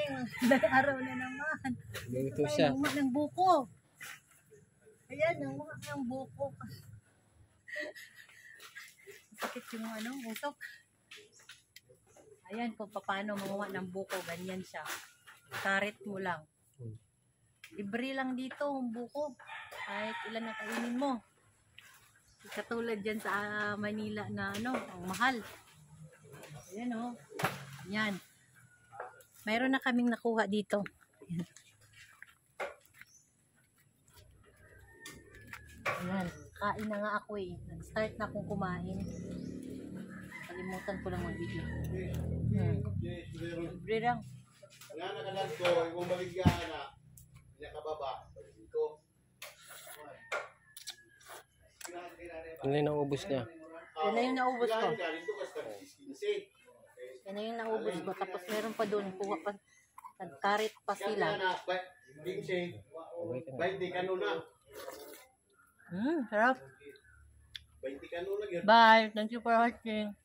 morning. Magandang araw na naman. Luto siya. Nanguha ng buko. Ayan, nanguha ng buko. Sakit yung usok. Ayan kung paano manguha ng buko. Ganyan siya. Karit mo lang. Libre lang dito ang buko. Kahit ilan na kainin mo. Katulad dyan sa Manila na ang mahal. Ayan o. Yan. Mayroon na kaming nakuha dito. Ayan. Kain na nga ako eh. Nag-start na akong kumain. Kalimutan ko lang mag-video. Libre lang. Nga nakalag ko, yung maligyan na nakababa. Dito. Ano yung naubos niya? Yan na yung naubos ko. Yan na yung naubos ko. Tapos meron pa doon. Kuha pa. Nagkarit pa sila. Sarap. Bye. Thank you for watching.